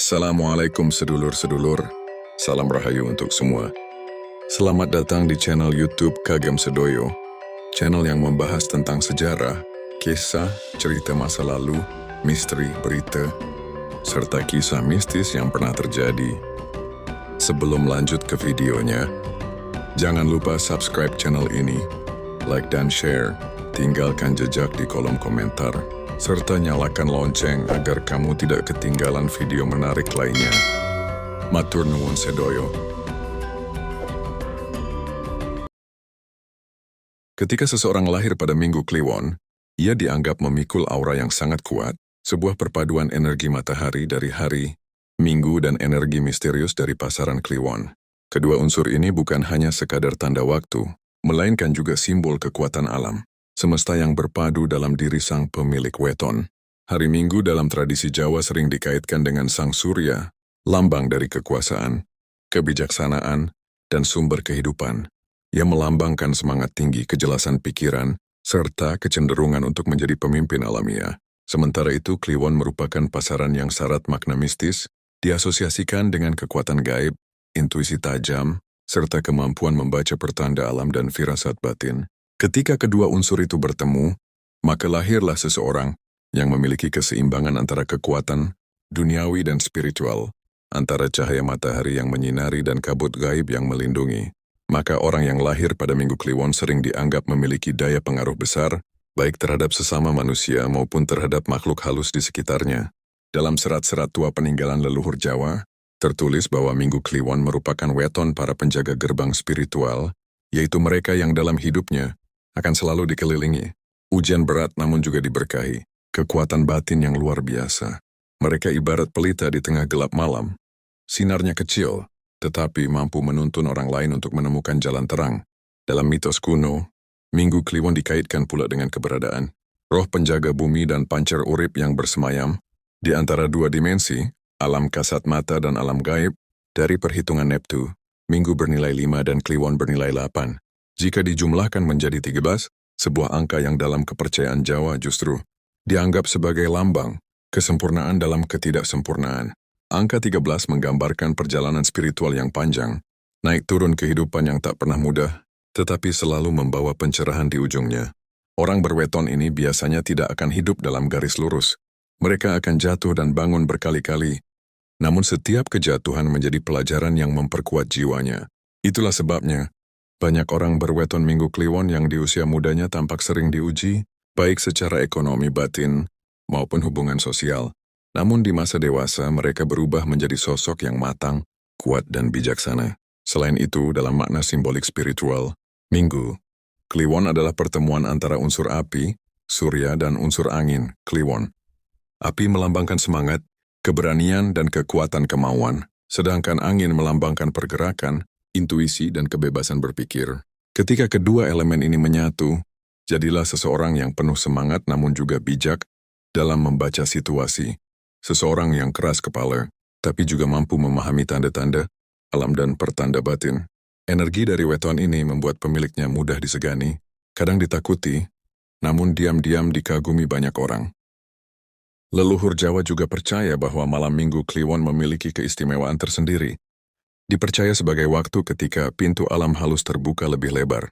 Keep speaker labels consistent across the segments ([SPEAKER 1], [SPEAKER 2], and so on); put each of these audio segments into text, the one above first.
[SPEAKER 1] Assalamualaikum sedulur-sedulur, salam rahayu untuk semua. Selamat datang di channel YouTube Kagem Sedoyo, channel yang membahas tentang sejarah, kisah, cerita masa lalu, misteri, berita, serta kisah mistis yang pernah terjadi. Sebelum lanjut ke videonya, jangan lupa subscribe channel ini, like dan share, tinggalkan jejak di kolom komentar, serta nyalakan lonceng agar kamu tidak ketinggalan video menarik lainnya. Matur nuwun sedoyo. Ketika seseorang lahir pada Minggu Kliwon, ia dianggap memikul aura yang sangat kuat, sebuah perpaduan energi matahari dari hari, minggu dan energi misterius dari pasaran Kliwon. Kedua unsur ini bukan hanya sekadar tanda waktu, melainkan juga simbol kekuatan alam semesta yang berpadu dalam diri sang pemilik weton. Hari Minggu dalam tradisi Jawa sering dikaitkan dengan sang surya, lambang dari kekuasaan, kebijaksanaan, dan sumber kehidupan. Ia melambangkan semangat tinggi, kejelasan pikiran, serta kecenderungan untuk menjadi pemimpin alamiah. Sementara itu, Kliwon merupakan pasaran yang syarat makna mistis, diasosiasikan dengan kekuatan gaib, intuisi tajam, serta kemampuan membaca pertanda alam dan firasat batin. Ketika kedua unsur itu bertemu, maka lahirlah seseorang yang memiliki keseimbangan antara kekuatan duniawi dan spiritual, antara cahaya matahari yang menyinari dan kabut gaib yang melindungi. Maka orang yang lahir pada Minggu Kliwon sering dianggap memiliki daya pengaruh besar, baik terhadap sesama manusia maupun terhadap makhluk halus di sekitarnya. Dalam serat-serat tua peninggalan leluhur Jawa, tertulis bahwa Minggu Kliwon merupakan weton para penjaga gerbang spiritual, yaitu mereka yang dalam hidupnya akan selalu dikelilingi ujian berat namun juga diberkahi kekuatan batin yang luar biasa. Mereka ibarat pelita di tengah gelap malam. Sinarnya kecil, tetapi mampu menuntun orang lain untuk menemukan jalan terang. Dalam mitos kuno, Minggu Kliwon dikaitkan pula dengan keberadaan roh penjaga bumi dan pancar urip yang bersemayam di antara dua dimensi, alam kasat mata dan alam gaib. Dari perhitungan Neptu, Minggu bernilai 5 dan Kliwon bernilai 8. Jika dijumlahkan menjadi 13, sebuah angka yang dalam kepercayaan Jawa justru dianggap sebagai lambang kesempurnaan dalam ketidaksempurnaan. Angka 13 menggambarkan perjalanan spiritual yang panjang, naik turun kehidupan yang tak pernah mudah, tetapi selalu membawa pencerahan di ujungnya. Orang berweton ini biasanya tidak akan hidup dalam garis lurus. Mereka akan jatuh dan bangun berkali-kali, namun setiap kejatuhan menjadi pelajaran yang memperkuat jiwanya. Itulah sebabnya, banyak orang berweton Minggu Kliwon yang di usia mudanya tampak sering diuji, baik secara ekonomi batin maupun hubungan sosial. Namun di masa dewasa mereka berubah menjadi sosok yang matang, kuat dan bijaksana. Selain itu, dalam makna simbolik spiritual, Minggu Kliwon adalah pertemuan antara unsur api, surya dan unsur angin, Kliwon. Api melambangkan semangat, keberanian dan kekuatan kemauan, sedangkan angin melambangkan pergerakan, intuisi dan kebebasan berpikir. Ketika kedua elemen ini menyatu, jadilah seseorang yang penuh semangat namun juga bijak dalam membaca situasi. Seseorang yang keras kepala, tapi juga mampu memahami tanda-tanda alam dan pertanda batin. Energi dari weton ini membuat pemiliknya mudah disegani, kadang ditakuti, namun diam-diam dikagumi banyak orang. Leluhur Jawa juga percaya bahwa malam Minggu Kliwon memiliki keistimewaan tersendiri. Dipercaya sebagai waktu ketika pintu alam halus terbuka lebih lebar.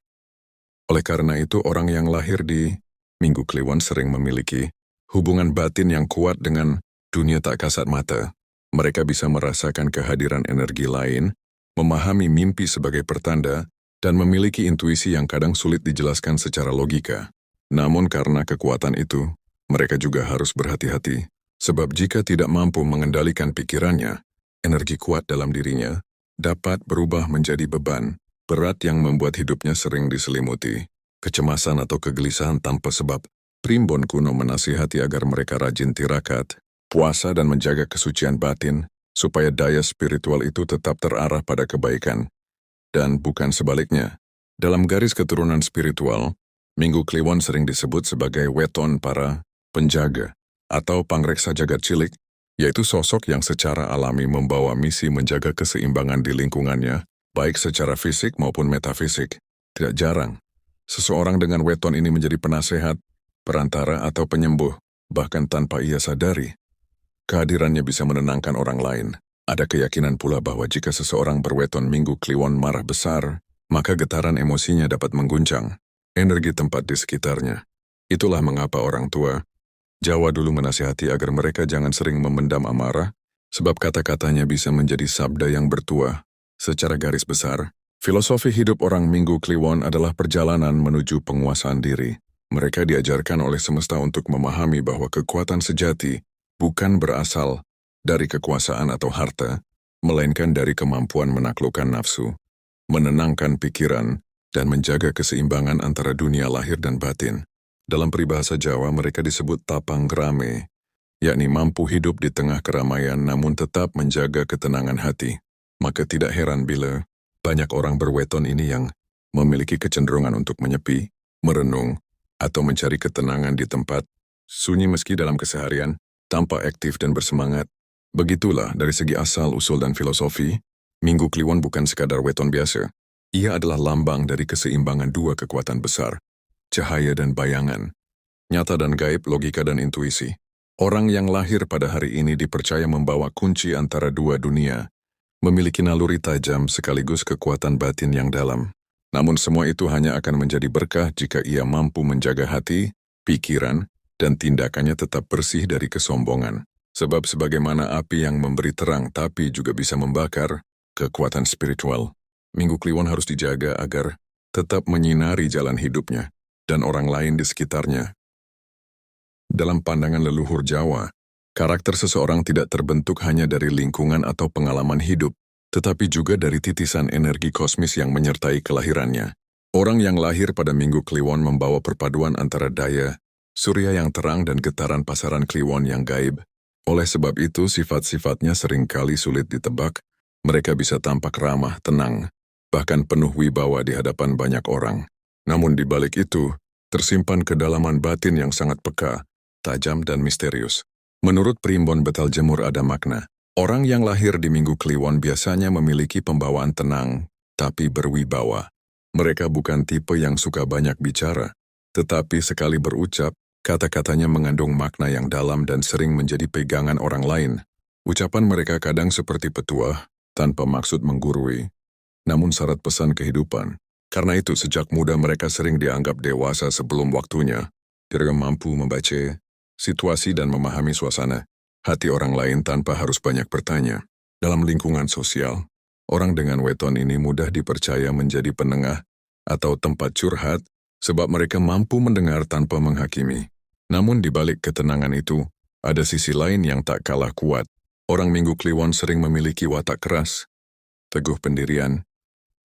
[SPEAKER 1] Oleh karena itu, orang yang lahir di Minggu Kliwon sering memiliki hubungan batin yang kuat dengan dunia tak kasat mata. Mereka bisa merasakan kehadiran energi lain, memahami mimpi sebagai pertanda, dan memiliki intuisi yang kadang sulit dijelaskan secara logika. Namun karena kekuatan itu, mereka juga harus berhati-hati, sebab jika tidak mampu mengendalikan pikirannya, energi kuat dalam dirinya dapat berubah menjadi beban berat yang membuat hidupnya sering diselimuti kecemasan atau kegelisahan tanpa sebab. Primbon kuno menasihati agar mereka rajin tirakat, puasa dan menjaga kesucian batin, supaya daya spiritual itu tetap terarah pada kebaikan. Dan bukan sebaliknya. Dalam garis keturunan spiritual, Minggu Kliwon sering disebut sebagai weton para penjaga atau pangreksa jagat cilik, yaitu sosok yang secara alami membawa misi menjaga keseimbangan di lingkungannya, baik secara fisik maupun metafisik. Tidak jarang, seseorang dengan weton ini menjadi penasehat, perantara atau penyembuh, bahkan tanpa ia sadari. Kehadirannya bisa menenangkan orang lain. Ada keyakinan pula bahwa jika seseorang berweton Minggu Kliwon marah besar, maka getaran emosinya dapat mengguncang energi tempat di sekitarnya. Itulah mengapa orang tua Jawa dulu menasihati agar mereka jangan sering memendam amarah, sebab kata-katanya bisa menjadi sabda yang bertuah. Secara garis besar, filosofi hidup orang Minggu Kliwon adalah perjalanan menuju penguasaan diri. Mereka diajarkan oleh semesta untuk memahami bahwa kekuatan sejati bukan berasal dari kekuasaan atau harta, melainkan dari kemampuan menaklukkan nafsu, menenangkan pikiran, dan menjaga keseimbangan antara dunia lahir dan batin. Dalam peribahasa Jawa mereka disebut tapang grame, yakni mampu hidup di tengah keramaian namun tetap menjaga ketenangan hati. Maka tidak heran bila banyak orang berweton ini yang memiliki kecenderungan untuk menyepi, merenung, atau mencari ketenangan di tempat sunyi meski dalam keseharian, tampak aktif dan bersemangat. Begitulah dari segi asal, usul, dan filosofi, Minggu Kliwon bukan sekadar weton biasa. Ia adalah lambang dari keseimbangan dua kekuatan besar, cahaya dan bayangan, nyata dan gaib, logika dan intuisi. Orang yang lahir pada hari ini dipercaya membawa kunci antara dua dunia, memiliki naluri tajam sekaligus kekuatan batin yang dalam. Namun semua itu hanya akan menjadi berkah jika ia mampu menjaga hati, pikiran, dan tindakannya tetap bersih dari kesombongan. Sebab sebagaimana api yang memberi terang tapi juga bisa membakar, kekuatan spiritual Minggu Kliwon harus dijaga agar tetap menyinari jalan hidupnya dan orang lain di sekitarnya. Dalam pandangan leluhur Jawa, karakter seseorang tidak terbentuk hanya dari lingkungan atau pengalaman hidup, tetapi juga dari titisan energi kosmis yang menyertai kelahirannya. Orang yang lahir pada Minggu Kliwon membawa perpaduan antara daya surya yang terang dan getaran pasaran Kliwon yang gaib. Oleh sebab itu, sifat-sifatnya seringkali sulit ditebak. Mereka bisa tampak ramah, tenang, bahkan penuh wibawa di hadapan banyak orang. Namun di balik itu, tersimpan kedalaman batin yang sangat peka, tajam dan misterius. Menurut Primbon Betal Jemur ada makna. Orang yang lahir di Minggu Kliwon biasanya memiliki pembawaan tenang, tapi berwibawa. Mereka bukan tipe yang suka banyak bicara, tetapi sekali berucap, kata-katanya mengandung makna yang dalam dan sering menjadi pegangan orang lain. Ucapan mereka kadang seperti petuah, tanpa maksud menggurui, namun syarat pesan kehidupan. Karena itu sejak muda mereka sering dianggap dewasa sebelum waktunya. Mereka mampu membaca situasi dan memahami suasana hati orang lain tanpa harus banyak bertanya. Dalam lingkungan sosial, orang dengan weton ini mudah dipercaya menjadi penengah atau tempat curhat sebab mereka mampu mendengar tanpa menghakimi. Namun di balik ketenangan itu, ada sisi lain yang tak kalah kuat. Orang Minggu Kliwon sering memiliki watak keras, teguh pendirian,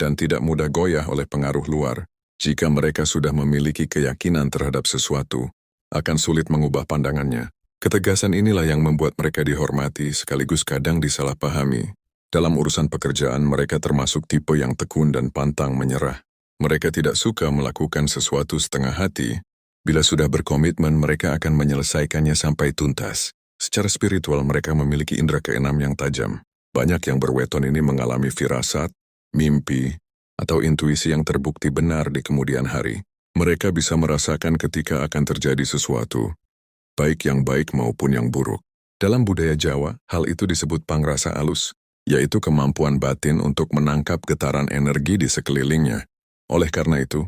[SPEAKER 1] dan tidak mudah goyah oleh pengaruh luar. Jika mereka sudah memiliki keyakinan terhadap sesuatu, akan sulit mengubah pandangannya. Ketegasan inilah yang membuat mereka dihormati sekaligus kadang disalahpahami. Dalam urusan pekerjaan, mereka termasuk tipe yang tekun dan pantang menyerah. Mereka tidak suka melakukan sesuatu setengah hati. Bila sudah berkomitmen, mereka akan menyelesaikannya sampai tuntas. Secara spiritual, mereka memiliki indera keenam yang tajam. Banyak yang berweton ini mengalami firasat, mimpi, atau intuisi yang terbukti benar di kemudian hari. Mereka bisa merasakan ketika akan terjadi sesuatu, baik yang baik maupun yang buruk. Dalam budaya Jawa, hal itu disebut pangrasa alus, yaitu kemampuan batin untuk menangkap getaran energi di sekelilingnya. Oleh karena itu,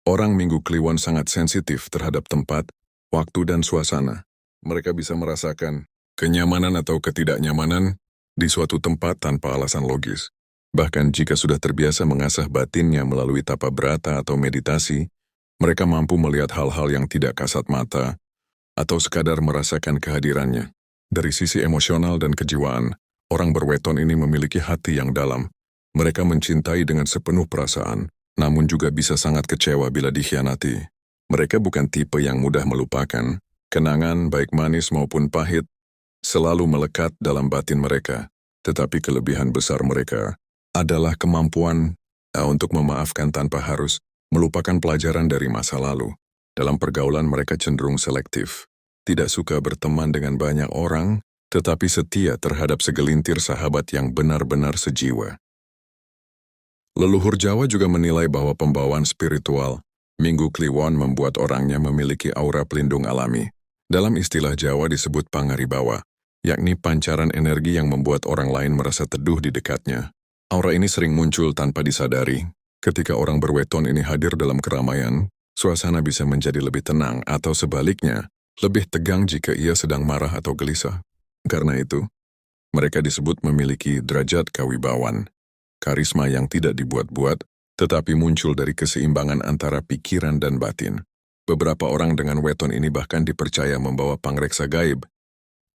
[SPEAKER 1] orang Minggu Kliwon sangat sensitif terhadap tempat, waktu, dan suasana. Mereka bisa merasakan kenyamanan atau ketidaknyamanan di suatu tempat tanpa alasan logis. Bahkan jika sudah terbiasa mengasah batinnya melalui tapa brata atau meditasi, mereka mampu melihat hal-hal yang tidak kasat mata atau sekadar merasakan kehadirannya. Dari sisi emosional dan kejiwaan, orang berweton ini memiliki hati yang dalam. Mereka mencintai dengan sepenuh perasaan, namun juga bisa sangat kecewa bila dikhianati. Mereka bukan tipe yang mudah melupakan. Kenangan, baik manis maupun pahit, selalu melekat dalam batin mereka. Tetapi kelebihan besar mereka adalah kemampuan untuk memaafkan tanpa harus melupakan pelajaran dari masa lalu. Dalam pergaulan mereka cenderung selektif, tidak suka berteman dengan banyak orang, tetapi setia terhadap segelintir sahabat yang benar-benar sejiwa. Leluhur Jawa juga menilai bahwa pembawaan spiritual Minggu Kliwon membuat orangnya memiliki aura pelindung alami. Dalam istilah Jawa disebut pangaribawa. yakni pancaran energi yang membuat orang lain merasa teduh di dekatnya. Aura ini sering muncul tanpa disadari. Ketika orang berweton ini hadir dalam keramaian, suasana bisa menjadi lebih tenang atau sebaliknya, lebih tegang jika ia sedang marah atau gelisah. Karena itu, mereka disebut memiliki derajat kawibawan, karisma yang tidak dibuat-buat, tetapi muncul dari keseimbangan antara pikiran dan batin. Beberapa orang dengan weton ini bahkan dipercaya membawa pangreksa gaib,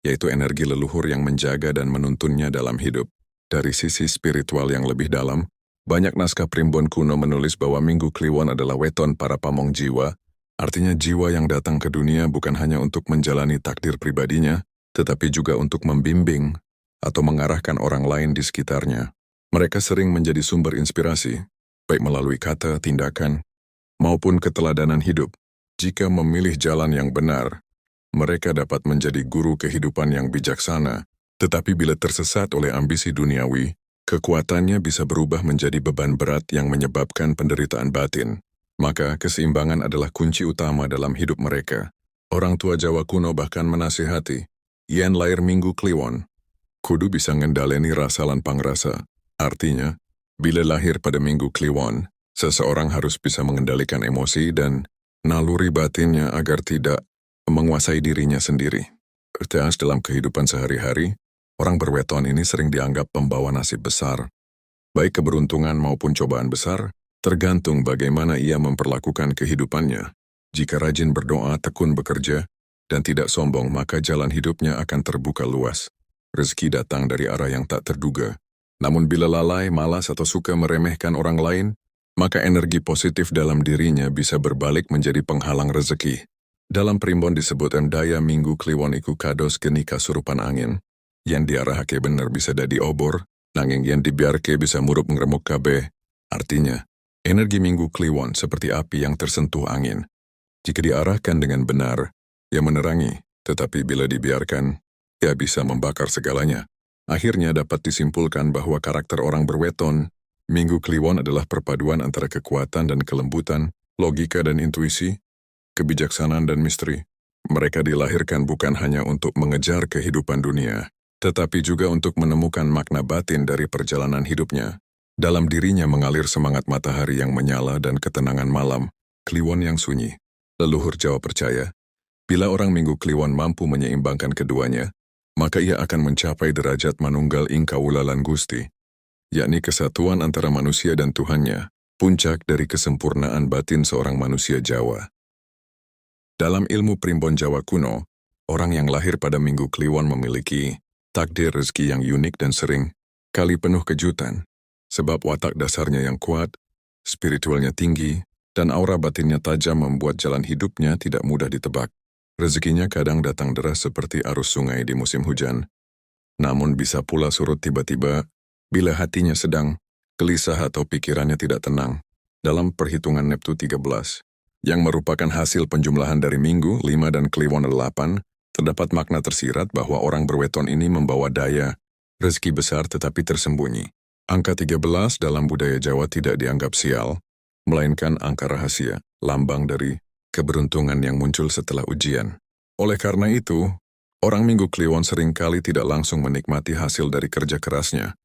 [SPEAKER 1] yaitu energi leluhur yang menjaga dan menuntunnya dalam hidup. Dari sisi spiritual yang lebih dalam, banyak naskah primbon kuno menulis bahwa Minggu Kliwon adalah weton para pamong jiwa, artinya jiwa yang datang ke dunia bukan hanya untuk menjalani takdir pribadinya, tetapi juga untuk membimbing atau mengarahkan orang lain di sekitarnya. Mereka sering menjadi sumber inspirasi, baik melalui kata, tindakan, maupun keteladanan hidup. Jika memilih jalan yang benar, mereka dapat menjadi guru kehidupan yang bijaksana, tetapi bila tersesat oleh ambisi duniawi, kekuatannya bisa berubah menjadi beban berat yang menyebabkan penderitaan batin. Maka keseimbangan adalah kunci utama dalam hidup mereka. Orang tua Jawa kuno bahkan menasihati, yen lahir Minggu Kliwon, kudu bisa ngendaleni rasa lan pangrasa. Artinya, bila lahir pada Minggu Kliwon, seseorang harus bisa mengendalikan emosi dan naluri batinnya agar tidak menguasai dirinya sendiri. Teas dalam kehidupan sehari-hari, orang berweton ini sering dianggap pembawa nasib besar. Baik keberuntungan maupun cobaan besar, tergantung bagaimana ia memperlakukan kehidupannya. Jika rajin berdoa, tekun bekerja, dan tidak sombong, maka jalan hidupnya akan terbuka luas. Rezeki datang dari arah yang tak terduga. Namun bila lalai, malas atau suka meremehkan orang lain, maka energi positif dalam dirinya bisa berbalik menjadi penghalang rezeki. Dalam primbon disebut daya Minggu Kliwon iku kados geni kasurupan angin, yang diarahake bener bisa dadi obor, nanging yang dibiarke bisa murup ngremuk kabeh. Artinya, energi Minggu Kliwon seperti api yang tersentuh angin. Jika diarahkan dengan benar, ia menerangi, tetapi bila dibiarkan, ia bisa membakar segalanya. Akhirnya dapat disimpulkan bahwa karakter orang berweton, Minggu Kliwon adalah perpaduan antara kekuatan dan kelembutan, logika dan intuisi, kebijaksanaan dan misteri. Mereka dilahirkan bukan hanya untuk mengejar kehidupan dunia, tetapi juga untuk menemukan makna batin dari perjalanan hidupnya. Dalam dirinya mengalir semangat matahari yang menyala dan ketenangan malam, Kliwon yang sunyi. Leluhur Jawa percaya, bila orang Minggu Kliwon mampu menyeimbangkan keduanya, maka ia akan mencapai derajat manunggal ing kawulalan Gusti, yakni kesatuan antara manusia dan Tuhannya, puncak dari kesempurnaan batin seorang manusia Jawa. Dalam ilmu primbon Jawa kuno, orang yang lahir pada Minggu Kliwon memiliki takdir rezeki yang unik dan sering kali penuh kejutan, sebab watak dasarnya yang kuat, spiritualnya tinggi, dan aura batinnya tajam membuat jalan hidupnya tidak mudah ditebak. Rezekinya kadang datang deras seperti arus sungai di musim hujan, namun bisa pula surut tiba-tiba bila hatinya sedang gelisah atau pikirannya tidak tenang. Dalam perhitungan Neptu 13, yang merupakan hasil penjumlahan dari Minggu 5 dan Kliwon 8, terdapat makna tersirat bahwa orang berweton ini membawa daya rezeki besar tetapi tersembunyi. Angka 13 dalam budaya Jawa tidak dianggap sial, melainkan angka rahasia, lambang dari keberuntungan yang muncul setelah ujian. Oleh karena itu, orang Minggu Kliwon seringkali tidak langsung menikmati hasil dari kerja kerasnya.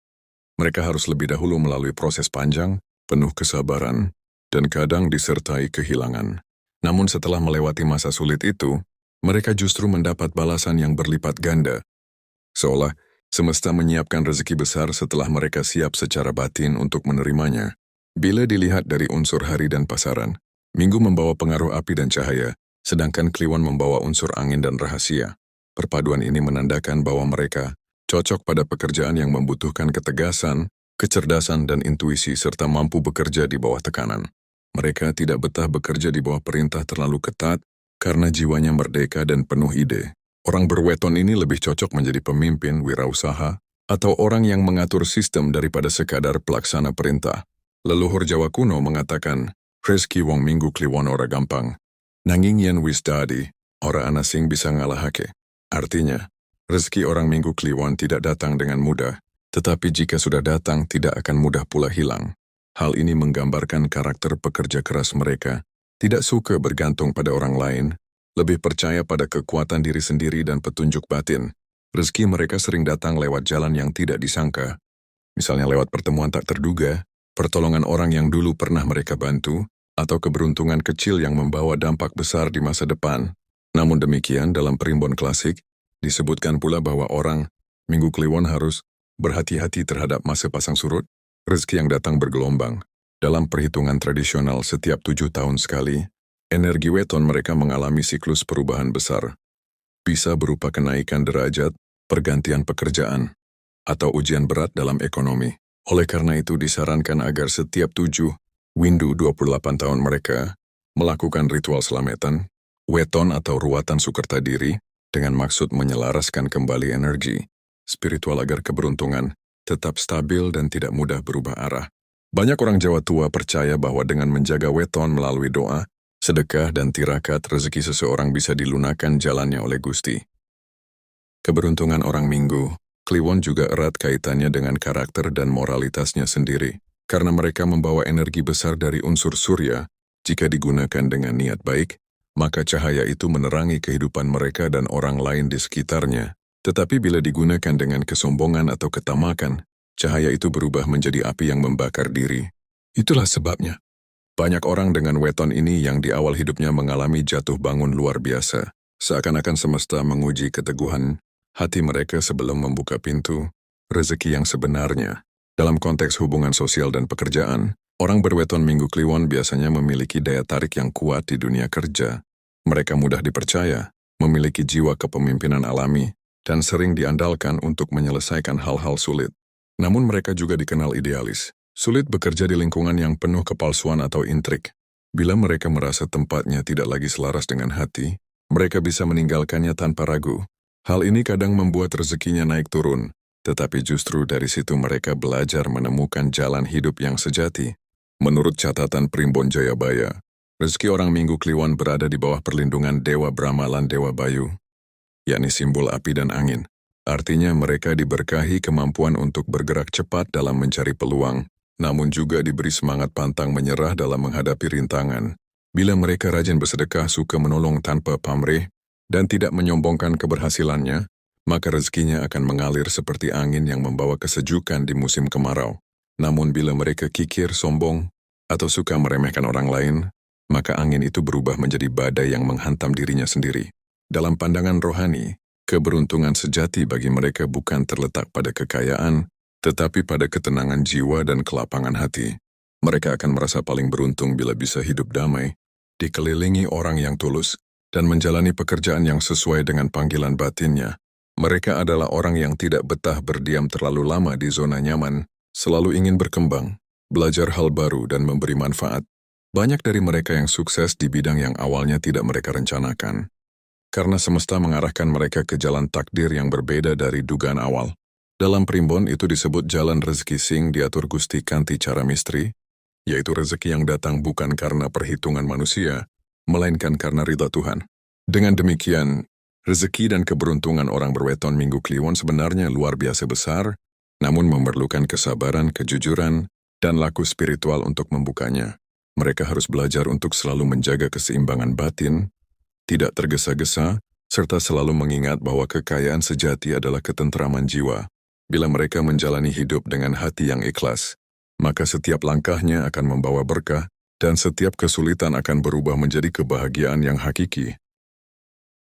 [SPEAKER 1] Mereka harus lebih dahulu melalui proses panjang, penuh kesabaran, dan kadang disertai kehilangan. Namun setelah melewati masa sulit itu, mereka justru mendapat balasan yang berlipat ganda. Seolah semesta menyiapkan rezeki besar setelah mereka siap secara batin untuk menerimanya. Bila dilihat dari unsur hari dan pasaran, Minggu membawa pengaruh api dan cahaya, sedangkan Kliwon membawa unsur angin dan rahasia. Perpaduan ini menandakan bahwa mereka cocok pada pekerjaan yang membutuhkan ketegasan, kecerdasan, dan intuisi serta mampu bekerja di bawah tekanan. Mereka tidak betah bekerja di bawah perintah terlalu ketat karena jiwanya merdeka dan penuh ide. Orang berweton ini lebih cocok menjadi pemimpin, wirausaha, atau orang yang mengatur sistem daripada sekadar pelaksana perintah. Leluhur Jawa kuno mengatakan, rezeki wong Minggu Kliwon ora gampang, nanging yen wis dadi, ora ana sing bisa ngalahake. Artinya, rezeki orang Minggu Kliwon tidak datang dengan mudah, tetapi jika sudah datang tidak akan mudah pula hilang. Hal ini menggambarkan karakter pekerja keras mereka, tidak suka bergantung pada orang lain, lebih percaya pada kekuatan diri sendiri dan petunjuk batin. Rezeki mereka sering datang lewat jalan yang tidak disangka, misalnya lewat pertemuan tak terduga, pertolongan orang yang dulu pernah mereka bantu, atau keberuntungan kecil yang membawa dampak besar di masa depan. Namun demikian, dalam Primbon Klasik, disebutkan pula bahwa orang Minggu Kliwon harus berhati-hati terhadap masa pasang surut, rezeki yang datang bergelombang. Dalam perhitungan tradisional setiap 7 tahun sekali, energi weton mereka mengalami siklus perubahan besar. Bisa berupa kenaikan derajat, pergantian pekerjaan, atau ujian berat dalam ekonomi. Oleh karena itu disarankan agar setiap 7 windu 28 tahun mereka melakukan ritual selamatan, weton atau ruatan sukerta diri, dengan maksud menyelaraskan kembali energi spiritual agar keberuntungan tetap stabil dan tidak mudah berubah arah. Banyak orang Jawa tua percaya bahwa dengan menjaga weton melalui doa, sedekah dan tirakat, rezeki seseorang bisa dilunakkan jalannya oleh Gusti. Keberuntungan orang Minggu Kliwon juga erat kaitannya dengan karakter dan moralitasnya sendiri, karena mereka membawa energi besar dari unsur surya. Jika digunakan dengan niat baik, maka cahaya itu menerangi kehidupan mereka dan orang lain di sekitarnya. Tetapi bila digunakan dengan kesombongan atau ketamakan, cahaya itu berubah menjadi api yang membakar diri. Itulah sebabnya banyak orang dengan weton ini yang di awal hidupnya mengalami jatuh bangun luar biasa, seakan-akan semesta menguji keteguhan hati mereka sebelum membuka pintu rezeki yang sebenarnya. Dalam konteks hubungan sosial dan pekerjaan, orang berweton Minggu Kliwon biasanya memiliki daya tarik yang kuat di dunia kerja. Mereka mudah dipercaya, memiliki jiwa kepemimpinan alami, dan sering diandalkan untuk menyelesaikan hal-hal sulit. Namun mereka juga dikenal idealis. Sulit bekerja di lingkungan yang penuh kepalsuan atau intrik. Bila mereka merasa tempatnya tidak lagi selaras dengan hati, mereka bisa meninggalkannya tanpa ragu. Hal ini kadang membuat rezekinya naik turun, tetapi justru dari situ mereka belajar menemukan jalan hidup yang sejati. Menurut catatan Primbon Jayabaya, rezeki orang Minggu Kliwon berada di bawah perlindungan Dewa Brahma dan Dewa Bayu, yakni simbol api dan angin. Artinya mereka diberkahi kemampuan untuk bergerak cepat dalam mencari peluang, namun juga diberi semangat pantang menyerah dalam menghadapi rintangan. Bila mereka rajin bersedekah, suka menolong tanpa pamrih, dan tidak menyombongkan keberhasilannya, maka rezekinya akan mengalir seperti angin yang membawa kesejukan di musim kemarau. Namun bila mereka kikir, sombong, atau suka meremehkan orang lain, maka angin itu berubah menjadi badai yang menghantam dirinya sendiri. Dalam pandangan rohani, keberuntungan sejati bagi mereka bukan terletak pada kekayaan, tetapi pada ketenangan jiwa dan kelapangan hati. Mereka akan merasa paling beruntung bila bisa hidup damai, dikelilingi orang yang tulus, dan menjalani pekerjaan yang sesuai dengan panggilan batinnya. Mereka adalah orang yang tidak betah berdiam terlalu lama di zona nyaman, selalu ingin berkembang, belajar hal baru dan memberi manfaat. Banyak dari mereka yang sukses di bidang yang awalnya tidak mereka rencanakan. Karena semesta mengarahkan mereka ke jalan takdir yang berbeda dari dugaan awal. Dalam Primbon itu disebut jalan rezeki sing diatur Gusti kanthi cara misteri, yaitu rezeki yang datang bukan karena perhitungan manusia, melainkan karena ridha Tuhan. Dengan demikian, rezeki dan keberuntungan orang berweton Minggu Kliwon sebenarnya luar biasa besar, namun memerlukan kesabaran, kejujuran, dan laku spiritual untuk membukanya. Mereka harus belajar untuk selalu menjaga keseimbangan batin, tidak tergesa-gesa, serta selalu mengingat bahwa kekayaan sejati adalah ketentraman jiwa. Bila mereka menjalani hidup dengan hati yang ikhlas, maka setiap langkahnya akan membawa berkah, dan setiap kesulitan akan berubah menjadi kebahagiaan yang hakiki.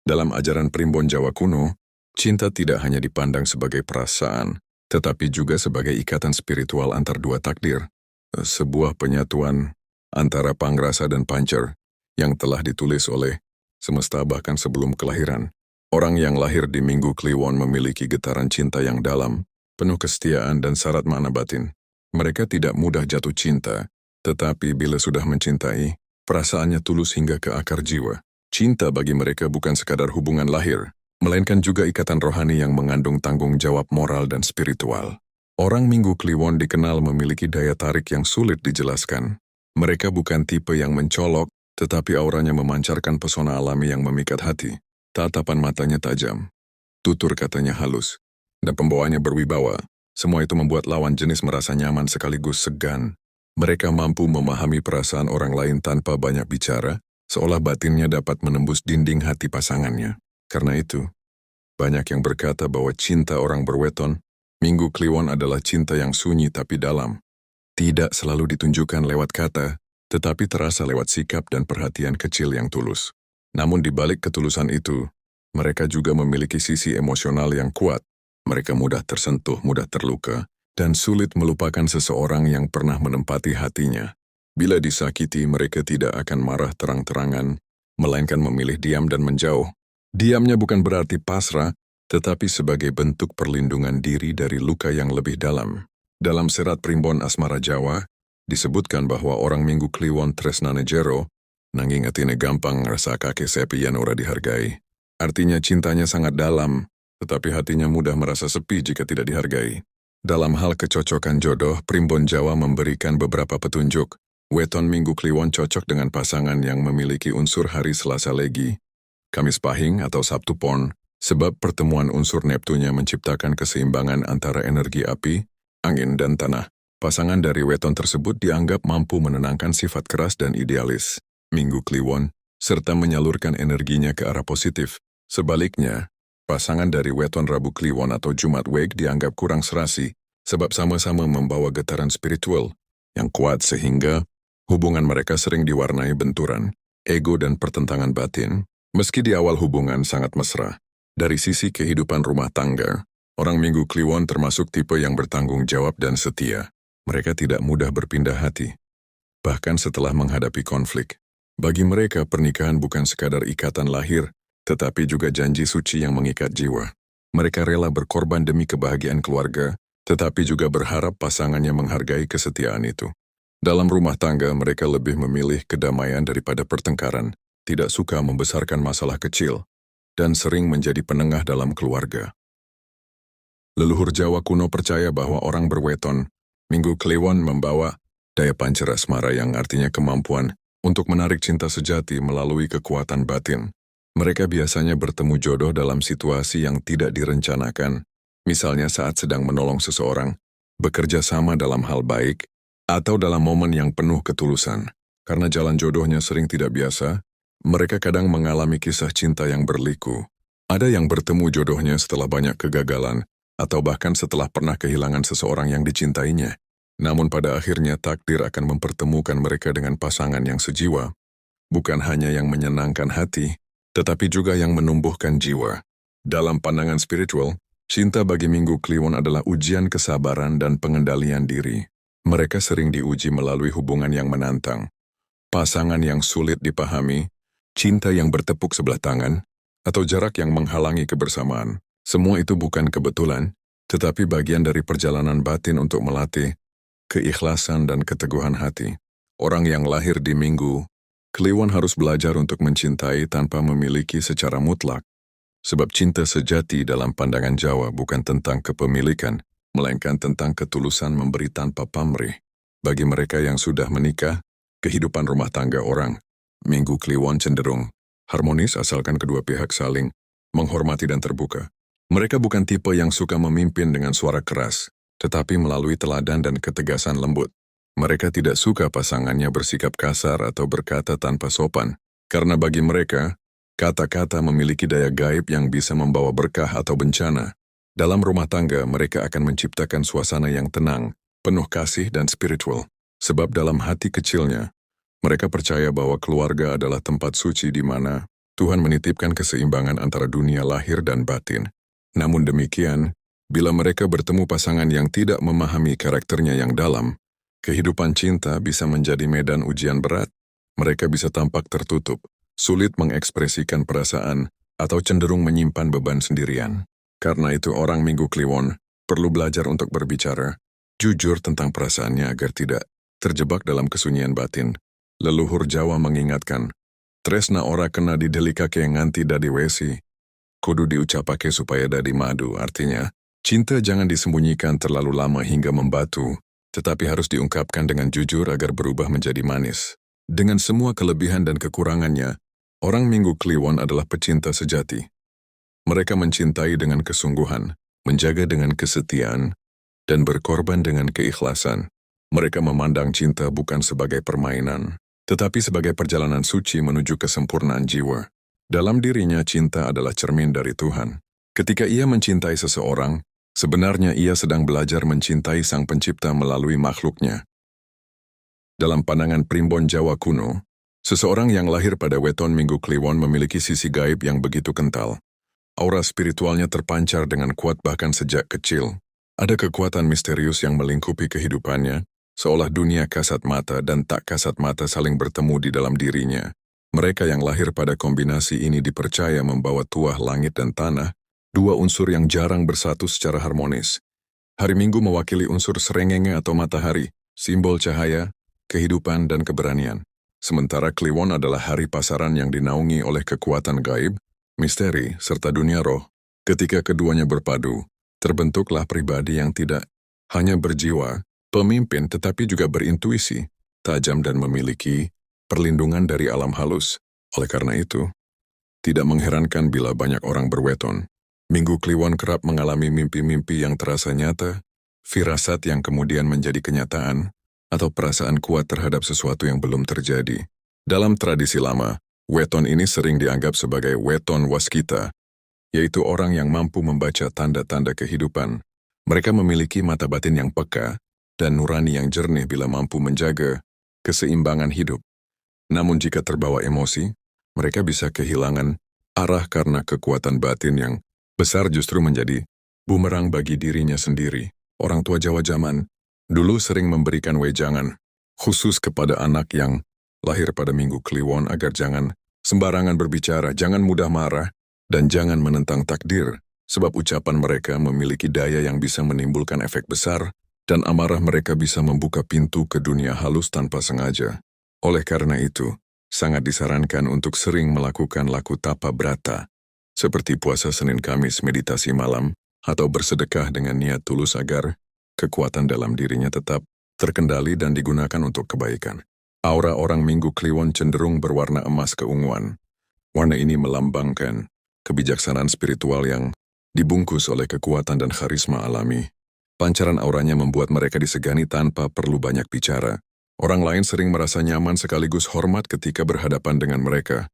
[SPEAKER 1] Dalam ajaran Primbon Jawa kuno, cinta tidak hanya dipandang sebagai perasaan, tetapi juga sebagai ikatan spiritual antar dua takdir, sebuah penyatuan antara pangrasa dan pancer yang telah ditulis oleh semesta bahkan sebelum kelahiran. Orang yang lahir di Minggu Kliwon memiliki getaran cinta yang dalam, penuh kesetiaan dan syarat makna batin. Mereka tidak mudah jatuh cinta, tetapi bila sudah mencintai, perasaannya tulus hingga ke akar jiwa. Cinta bagi mereka bukan sekadar hubungan lahir, melainkan juga ikatan rohani yang mengandung tanggung jawab moral dan spiritual. Orang Minggu Kliwon dikenal memiliki daya tarik yang sulit dijelaskan. Mereka bukan tipe yang mencolok, tetapi auranya memancarkan pesona alami yang memikat hati. Tatapan matanya tajam, tutur katanya halus, dan pembawaannya berwibawa. Semua itu membuat lawan jenis merasa nyaman sekaligus segan. Mereka mampu memahami perasaan orang lain tanpa banyak bicara, seolah batinnya dapat menembus dinding hati pasangannya. Karena itu, Banyak yang berkata bahwa cinta orang berweton, Minggu Kliwon adalah cinta yang sunyi tapi dalam. Tidak selalu ditunjukkan lewat kata, tetapi terasa lewat sikap dan perhatian kecil yang tulus. Namun di balik ketulusan itu, mereka juga memiliki sisi emosional yang kuat. Mereka mudah tersentuh, mudah terluka, dan sulit melupakan seseorang yang pernah menempati hatinya. Bila disakiti, mereka tidak akan marah terang-terangan, melainkan memilih diam dan menjauh. Diamnya bukan berarti pasrah, tetapi sebagai bentuk perlindungan diri dari luka yang lebih dalam. Dalam serat Primbon Asmara Jawa, disebutkan bahwa orang Minggu Kliwon tresnane jero, nanging atine gampang ngerasa kake sepi yen ora dihargai. Artinya cintanya sangat dalam, tetapi hatinya mudah merasa sepi jika tidak dihargai. Dalam hal kecocokan jodoh, Primbon Jawa memberikan beberapa petunjuk. Weton Minggu Kliwon cocok dengan pasangan yang memiliki unsur hari Selasa Legi, Kamis Pahing atau Sabtu Pon, sebab pertemuan unsur Neptunya menciptakan keseimbangan antara energi api, angin, dan tanah. Pasangan dari weton tersebut dianggap mampu menenangkan sifat keras dan idealis, Minggu Kliwon, serta menyalurkan energinya ke arah positif. Sebaliknya, pasangan dari weton Rabu Kliwon atau Jumat Wage dianggap kurang serasi, sebab sama-sama membawa getaran spiritual yang kuat sehingga hubungan mereka sering diwarnai benturan, ego dan pertentangan batin, meski di awal hubungan sangat mesra. Dari sisi kehidupan rumah tangga, orang Minggu Kliwon termasuk tipe yang bertanggung jawab dan setia. Mereka tidak mudah berpindah hati, bahkan setelah menghadapi konflik. Bagi mereka, pernikahan bukan sekadar ikatan lahir, tetapi juga janji suci yang mengikat jiwa. Mereka rela berkorban demi kebahagiaan keluarga, tetapi juga berharap pasangannya menghargai kesetiaan itu. Dalam rumah tangga, mereka lebih memilih kedamaian daripada pertengkaran, tidak suka membesarkan masalah kecil, dan sering menjadi penengah dalam keluarga. Leluhur Jawa kuno percaya bahwa orang berweton, Minggu Kliwon membawa daya pancar asmara yang artinya kemampuan untuk menarik cinta sejati melalui kekuatan batin. Mereka biasanya bertemu jodoh dalam situasi yang tidak direncanakan, misalnya saat sedang menolong seseorang, bekerja sama dalam hal baik, atau dalam momen yang penuh ketulusan. Karena jalan jodohnya sering tidak biasa, mereka kadang mengalami kisah cinta yang berliku. Ada yang bertemu jodohnya setelah banyak kegagalan, atau bahkan setelah pernah kehilangan seseorang yang dicintainya. Namun pada akhirnya takdir akan mempertemukan mereka dengan pasangan yang sejiwa. Bukan hanya yang menyenangkan hati, tetapi juga yang menumbuhkan jiwa. Dalam pandangan spiritual, cinta bagi Minggu Kliwon adalah ujian kesabaran dan pengendalian diri. Mereka sering diuji melalui hubungan yang menantang, pasangan yang sulit dipahami, cinta yang bertepuk sebelah tangan, atau jarak yang menghalangi kebersamaan. Semua itu bukan kebetulan, tetapi bagian dari perjalanan batin untuk melatih keikhlasan dan keteguhan hati. Orang yang lahir di Minggu Kliwon harus belajar untuk mencintai tanpa memiliki secara mutlak. Sebab cinta sejati dalam pandangan Jawa bukan tentang kepemilikan, melainkan tentang ketulusan memberi tanpa pamrih. Bagi mereka yang sudah menikah, kehidupan rumah tangga orang Minggu Kliwon cenderung harmonis asalkan kedua pihak saling menghormati dan terbuka. Mereka bukan tipe yang suka memimpin dengan suara keras, tetapi melalui teladan dan ketegasan lembut. Mereka tidak suka pasangannya bersikap kasar atau berkata tanpa sopan, karena bagi mereka, kata-kata memiliki daya gaib yang bisa membawa berkah atau bencana. Dalam rumah tangga, mereka akan menciptakan suasana yang tenang, penuh kasih dan spiritual. Sebab dalam hati kecilnya, mereka percaya bahwa keluarga adalah tempat suci di mana Tuhan menitipkan keseimbangan antara dunia lahir dan batin. Namun demikian, bila mereka bertemu pasangan yang tidak memahami karakternya yang dalam, kehidupan cinta bisa menjadi medan ujian berat. Mereka bisa tampak tertutup, sulit mengekspresikan perasaan, atau cenderung menyimpan beban sendirian. Karena itu orang Minggu Kliwon perlu belajar untuk berbicara, jujur tentang perasaannya agar tidak terjebak dalam kesunyian batin. Leluhur Jawa mengingatkan, tresna ora kena didelikake nganti dadi wesi, kudu diucapake supaya dadi madu. Artinya, cinta jangan disembunyikan terlalu lama hingga membatu, tetapi harus diungkapkan dengan jujur agar berubah menjadi manis. Dengan semua kelebihan dan kekurangannya, orang Minggu Kliwon adalah pecinta sejati. Mereka mencintai dengan kesungguhan, menjaga dengan kesetiaan, dan berkorban dengan keikhlasan. Mereka memandang cinta bukan sebagai permainan, tetapi sebagai perjalanan suci menuju kesempurnaan jiwa. Dalam dirinya, cinta adalah cermin dari Tuhan. Ketika ia mencintai seseorang, sebenarnya ia sedang belajar mencintai Sang Pencipta melalui makhluknya. Dalam pandangan primbon Jawa kuno, seseorang yang lahir pada weton Minggu Kliwon memiliki sisi gaib yang begitu kental. Aura spiritualnya terpancar dengan kuat bahkan sejak kecil. Ada kekuatan misterius yang melingkupi kehidupannya, seolah dunia kasat mata dan tak kasat mata saling bertemu di dalam dirinya. Mereka yang lahir pada kombinasi ini dipercaya membawa tuah langit dan tanah, dua unsur yang jarang bersatu secara harmonis. Hari Minggu mewakili unsur srengenge atau matahari, simbol cahaya, kehidupan dan keberanian. Sementara Kliwon adalah hari pasaran yang dinaungi oleh kekuatan gaib, misteri, serta dunia roh. Ketika keduanya berpadu, terbentuklah pribadi yang tidak hanya berjiwa, pemimpin tetapi juga berintuisi, tajam dan memiliki perlindungan dari alam halus. Oleh karena itu, tidak mengherankan bila banyak orang berweton. Minggu Kliwon kerap mengalami mimpi-mimpi yang terasa nyata, firasat yang kemudian menjadi kenyataan, atau perasaan kuat terhadap sesuatu yang belum terjadi. Dalam tradisi lama, weton ini sering dianggap sebagai weton waskita, yaitu orang yang mampu membaca tanda-tanda kehidupan. Mereka memiliki mata batin yang peka dan nurani yang jernih bila mampu menjaga keseimbangan hidup. Namun jika terbawa emosi, mereka bisa kehilangan arah karena kekuatan batin yang besar justru menjadi bumerang bagi dirinya sendiri. Orang tua Jawa zaman dulu sering memberikan wejangan, khusus kepada anak yang lahir pada Minggu Kliwon agar jangan sembarangan berbicara, jangan mudah marah, dan jangan menentang takdir, sebab ucapan mereka memiliki daya yang bisa menimbulkan efek besar, dan amarah mereka bisa membuka pintu ke dunia halus tanpa sengaja. Oleh karena itu, sangat disarankan untuk sering melakukan laku tapa brata, seperti puasa Senin Kamis meditasi malam, atau bersedekah dengan niat tulus agar kekuatan dalam dirinya tetap terkendali dan digunakan untuk kebaikan. Aura orang Minggu Kliwon cenderung berwarna emas keunguan. Warna ini melambangkan kebijaksanaan spiritual yang dibungkus oleh kekuatan dan karisma alami. Pancaran auranya membuat mereka disegani tanpa perlu banyak bicara. Orang lain sering merasa nyaman sekaligus hormat ketika berhadapan dengan mereka.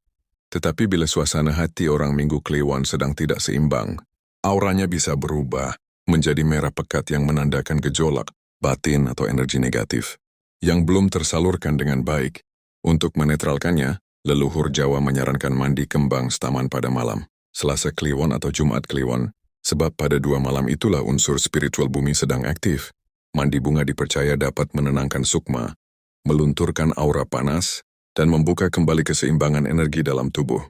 [SPEAKER 1] Tetapi bila suasana hati orang Minggu Kliwon sedang tidak seimbang, auranya bisa berubah menjadi merah pekat yang menandakan gejolak, batin atau energi negatif yang belum tersalurkan dengan baik. Untuk menetralkannya, leluhur Jawa menyarankan mandi kembang setaman pada malam Selasa Kliwon atau Jumat Kliwon, sebab pada dua malam itulah unsur spiritual bumi sedang aktif. Mandi bunga dipercaya dapat menenangkan sukma, melunturkan aura panas, dan membuka kembali keseimbangan energi dalam tubuh.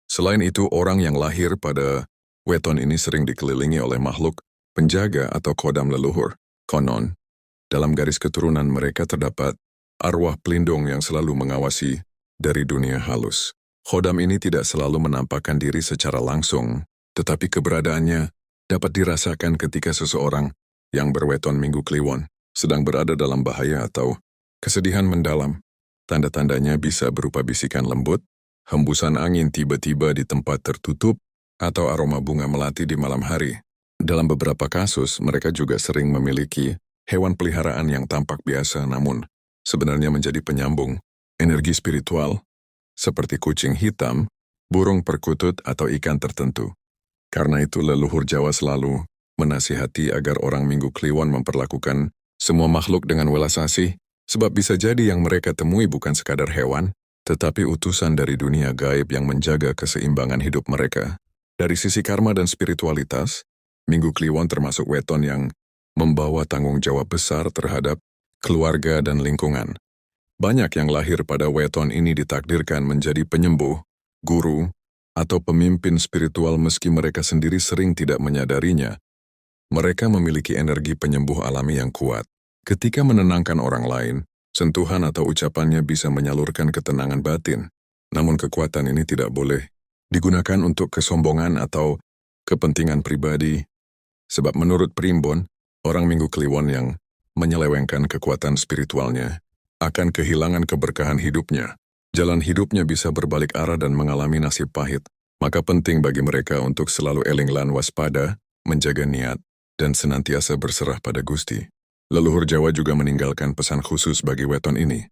[SPEAKER 1] Selain itu, orang yang lahir pada weton ini sering dikelilingi oleh makhluk penjaga atau kodam leluhur. Konon, dalam garis keturunan mereka terdapat arwah pelindung yang selalu mengawasi dari dunia halus. Kodam ini tidak selalu menampakkan diri secara langsung, tetapi keberadaannya dapat dirasakan ketika seseorang yang berweton Minggu Kliwon sedang berada dalam bahaya atau kesedihan mendalam. Tanda-tandanya bisa berupa bisikan lembut, hembusan angin tiba-tiba di tempat tertutup, atau aroma bunga melati di malam hari. Dalam beberapa kasus, mereka juga sering memiliki hewan peliharaan yang tampak biasa namun sebenarnya menjadi penyambung energi spiritual, seperti kucing hitam, burung perkutut, atau ikan tertentu. Karena itu leluhur Jawa selalu menasihati agar orang Minggu Kliwon memperlakukan semua makhluk dengan welas asih, sebab bisa jadi yang mereka temui bukan sekadar hewan, tetapi utusan dari dunia gaib yang menjaga keseimbangan hidup mereka. Dari sisi karma dan spiritualitas, Minggu Kliwon termasuk weton yang membawa tanggung jawab besar terhadap keluarga dan lingkungan. Banyak yang lahir pada weton ini ditakdirkan menjadi penyembuh, guru, atau pemimpin spiritual meski mereka sendiri sering tidak menyadarinya. Mereka memiliki energi penyembuh alami yang kuat. Ketika menenangkan orang lain, sentuhan atau ucapannya bisa menyalurkan ketenangan batin. Namun kekuatan ini tidak boleh digunakan untuk kesombongan atau kepentingan pribadi. Sebab menurut primbon, orang Minggu Kliwon yang menyelewengkan kekuatan spiritualnya akan kehilangan keberkahan hidupnya. Jalan hidupnya bisa berbalik arah dan mengalami nasib pahit. Maka penting bagi mereka untuk selalu elinglan waspada, menjaga niat, dan senantiasa berserah pada Gusti. Leluhur Jawa juga meninggalkan pesan khusus bagi weton ini,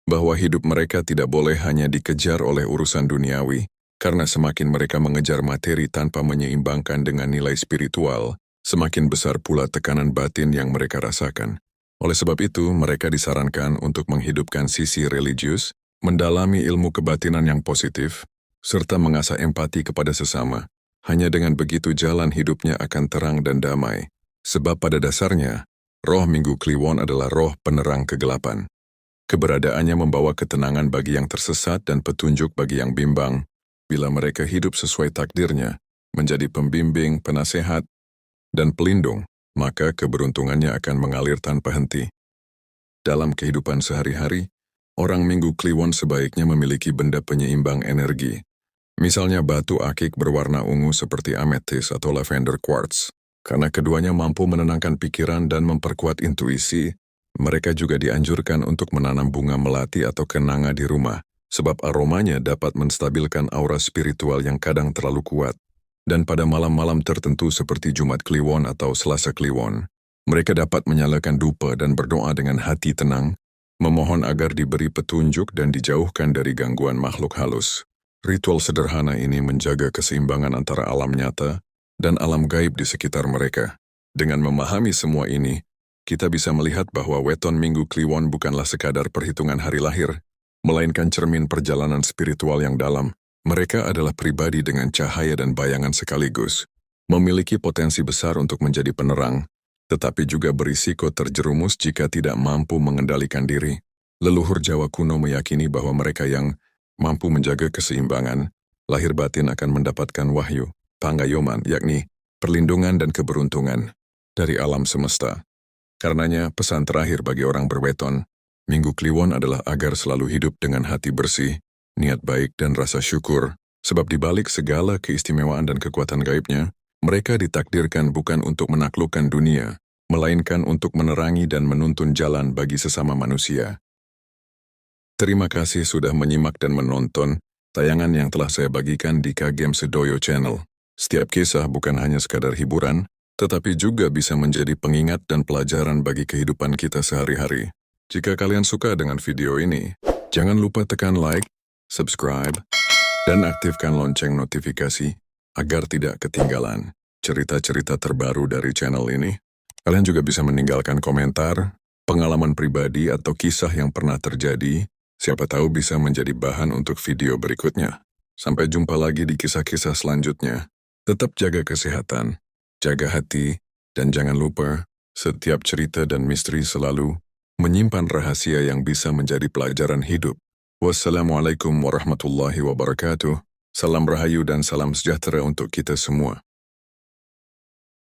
[SPEAKER 1] bahwa hidup mereka tidak boleh hanya dikejar oleh urusan duniawi, Karena semakin mereka mengejar materi tanpa menyeimbangkan dengan nilai spiritual, semakin besar pula tekanan batin yang mereka rasakan. Oleh sebab itu, mereka disarankan untuk menghidupkan sisi religius, mendalami ilmu kebatinan yang positif, serta mengasah empati kepada sesama. Hanya dengan begitu jalan hidupnya akan terang dan damai. Sebab pada dasarnya, roh Minggu Kliwon adalah roh penerang kegelapan. Keberadaannya membawa ketenangan bagi yang tersesat dan petunjuk bagi yang bimbang. Bila mereka hidup sesuai takdirnya, menjadi pembimbing, penasehat, dan pelindung, maka keberuntungannya akan mengalir tanpa henti. Dalam kehidupan sehari-hari, orang Minggu Kliwon sebaiknya memiliki benda penyeimbang energi. Misalnya batu akik berwarna ungu seperti ametis atau lavender quartz. Karena keduanya mampu menenangkan pikiran dan memperkuat intuisi, mereka juga dianjurkan untuk menanam bunga melati atau kenanga di rumah, sebab aromanya dapat menstabilkan aura spiritual yang kadang terlalu kuat. Dan pada malam-malam tertentu seperti Jumat Kliwon atau Selasa Kliwon, mereka dapat menyalakan dupa dan berdoa dengan hati tenang, memohon agar diberi petunjuk dan dijauhkan dari gangguan makhluk halus. Ritual sederhana ini menjaga keseimbangan antara alam nyata dan alam gaib di sekitar mereka. Dengan memahami semua ini, kita bisa melihat bahwa weton Minggu Kliwon bukanlah sekadar perhitungan hari lahir, melainkan cermin perjalanan spiritual yang dalam. Mereka adalah pribadi dengan cahaya dan bayangan sekaligus, memiliki potensi besar untuk menjadi penerang, tetapi juga berisiko terjerumus jika tidak mampu mengendalikan diri. Leluhur Jawa kuno meyakini bahwa mereka yang mampu menjaga keseimbangan, lahir batin akan mendapatkan wahyu, panggayoman, yakni perlindungan dan keberuntungan dari alam semesta. Karenanya, pesan terakhir bagi orang berweton, Minggu Kliwon adalah agar selalu hidup dengan hati bersih, niat baik dan rasa syukur, sebab di balik segala keistimewaan dan kekuatan gaibnya, mereka ditakdirkan bukan untuk menaklukkan dunia, melainkan untuk menerangi dan menuntun jalan bagi sesama manusia. Terima kasih sudah menyimak dan menonton tayangan yang telah saya bagikan di Kagem Sedoyo Channel. Setiap kisah bukan hanya sekadar hiburan, tetapi juga bisa menjadi pengingat dan pelajaran bagi kehidupan kita sehari-hari. Jika kalian suka dengan video ini, jangan lupa tekan like, subscribe, dan aktifkan lonceng notifikasi agar tidak ketinggalan cerita-cerita terbaru dari channel ini. Kalian juga bisa meninggalkan komentar, pengalaman pribadi atau kisah yang pernah terjadi. Siapa tahu bisa menjadi bahan untuk video berikutnya. Sampai jumpa lagi di kisah-kisah selanjutnya. Tetap jaga kesehatan, jaga hati, dan jangan lupa, setiap cerita dan misteri selalu menyimpan rahasia yang bisa menjadi pelajaran hidup. Wassalamualaikum warahmatullahi wabarakatuh. Salam rahayu dan salam sejahtera untuk kita semua.